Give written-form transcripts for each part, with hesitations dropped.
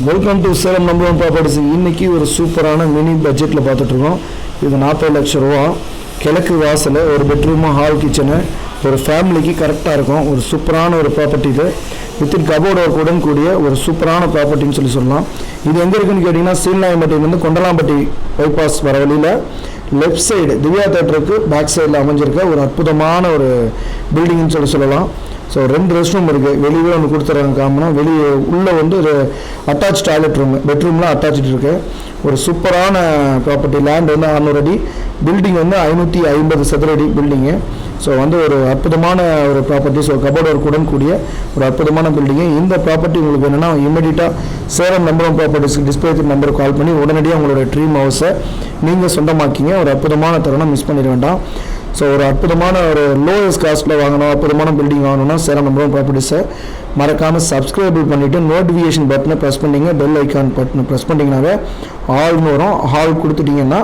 Welcome to Salem number one properties. இன்றைக்கி ஒரு சூப்பரான மினி பட்ஜெட்டில் பார்த்துட்ருக்கோம். இது 40 லட்சம் ரூபா. கிழக்கு வாசல், ஒரு பெட்ரூமு, ஹால், கிச்சனு, ஒரு ஃபேமிலிக்கு கரெக்டாக இருக்கும். ஒரு சூப்பரான ஒரு ப்ராப்பர்ட்டி இது. வித்தின் கபோர்டு ஒர்க்குடன் கூடிய ஒரு சூப்பரான ப்ராப்பர்ட்டின்னு சொல்லலாம். இது எங்கே இருக்குதுன்னு கேட்டிங்கன்னா, சீல்நாயம்பட்டியிலேருந்து கொண்டலாம்பட்டி பைபாஸ் வர வழியில் லெஃப்ட் சைடு திவ்யா தேட்டருக்கு பேக் சைடில் அமைஞ்சிருக்க ஒரு அற்புதமான ஒரு பில்டிங்னு சொல்லலாம். ஸோ 2 ரெஸ்ட் ரூம் இருக்குது. வெளியே ஒன்று கொடுத்துட்றாங்க காமனாக. வெளியே உள்ளே வந்து ஒரு அட்டாச் டாய்லெட் ரூமு, பெட்ரூம்லாம் அட்டாச்சு இருக்குது. ஒரு சூப்பரான ப்ராப்பர்ட்டி. லேண்ட் வந்து 600 அடி, பில்டிங் வந்து 550 சதுர அடி பில்டிங்கு. ஸோ வந்து ஒரு அற்புதமான ஒரு ப்ராப்பர்ட்டி. ஸோ கபோர்டு ஒர்க்குடன் கூடிய ஒரு அற்புதமான பில்டிங்கு. இந்த ப்ராப்பர்ட்டி உங்களுக்கு என்னென்னா, இமீடியட்டாக சேலம் நம்பர் ஒன் ப்ராப்பர்ட்டிஸ்க்கு டிஸ்பிளே நம்பருக்கு கால் பண்ணி உடனடியாக உங்களோட ட்ரீம் ஹவுஸை நீங்கள் சொந்தமாக்கிங்க. ஒரு அற்புதமான தருணம், மிஸ் பண்ணிட வேண்டாம். ஸோ ஒரு அற்புதமான ஒரு லோயஸ்ட் காஸ்ட்டில் வாங்கணும், அற்புதமான பில்டிங் வாங்கணும்னா சேலம் நம்பர் ஒன் ப்ராப்பர்ட்டிஸை மறக்காமல் சப்ஸ்கிரைப் பண்ணிவிட்டு நோட்டிஃபிகேஷன் பட்டனை ப்ரெஸ் பண்ணிங்க. பெல் ஐக்கான் பட்டனை ப்ரெஸ் பண்ணிங்கனாவே ஆல்னு வரும். ஆல் கொடுத்துட்டிங்கன்னா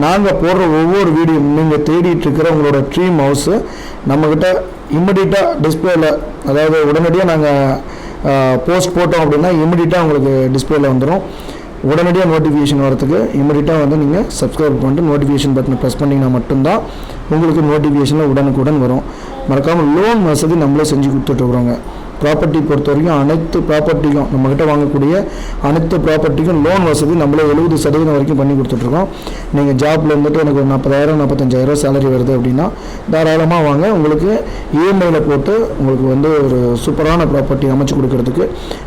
நாங்கள் போடுற ஒவ்வொரு வீடியோ, நீங்கள் தேடிட்டு இருக்கிற உங்களோட ட்ரீம் ஹவுஸு நம்மக்கிட்ட இம்மிடியட்டாக டிஸ்பிளேயில், அதாவது உடனடியாக நாங்கள் போஸ்ட் போட்டோம் அப்படின்னா இம்மிடியட்டாக உங்களுக்கு டிஸ்பிளேயில் வந்துடும். உடனடியாக நோட்டிஃபிகேஷன் வரதுக்கு இமீடியட்டாக வந்து நீங்கள் சப்ஸ்கிரைப் பண்ணிட்டு நோட்டிஃபிகேஷன் பட்டனை ப்ரெஸ் பண்ணிங்கன்னா மட்டும்தான் உங்களுக்கு நோட்டிஃபிகேஷனில் உடனுக்குடன் வரும். மறக்காமல் லோன் வசதி நம்மளே செஞ்சு கொடுத்துட்ருக்குறோங்க. ப்ராப்பர்ட்டி பொறுத்த வரைக்கும் அனைத்து ப்ராப்பர்ட்டிக்கும், நம்மக்கிட்ட வாங்கக்கூடிய அனைத்து ப்ராப்பர்ட்டிக்கும் லோன் வசதி நம்மளே 70% வரைக்கும் பண்ணி கொடுத்துட்ருக்கோம். நீங்கள் ஜாப்பில் இருந்துட்டு எனக்கு ஒரு 40,000 45,000 சேலரி வருது அப்படின்னா தாராளமாக வாங்க. உங்களுக்கு இஎம்ஐயில் போட்டு உங்களுக்கு வந்து ஒரு சூப்பரான ப்ராப்பர்ட்டி அமைச்சு கொடுக்கறதுக்கு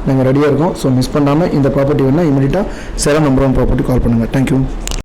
நாங்கள் ரெடியாக இருக்கோம். ஸோ மிஸ் பண்ணாமல் இந்த ப்ராப்பர்ட்டி வேணால் இமீடியட்டாக சேலம் நம்பர் ஒன் ப்ராப்பர்ட்டி கால் பண்ணுங்கள். தேங்க்யூ.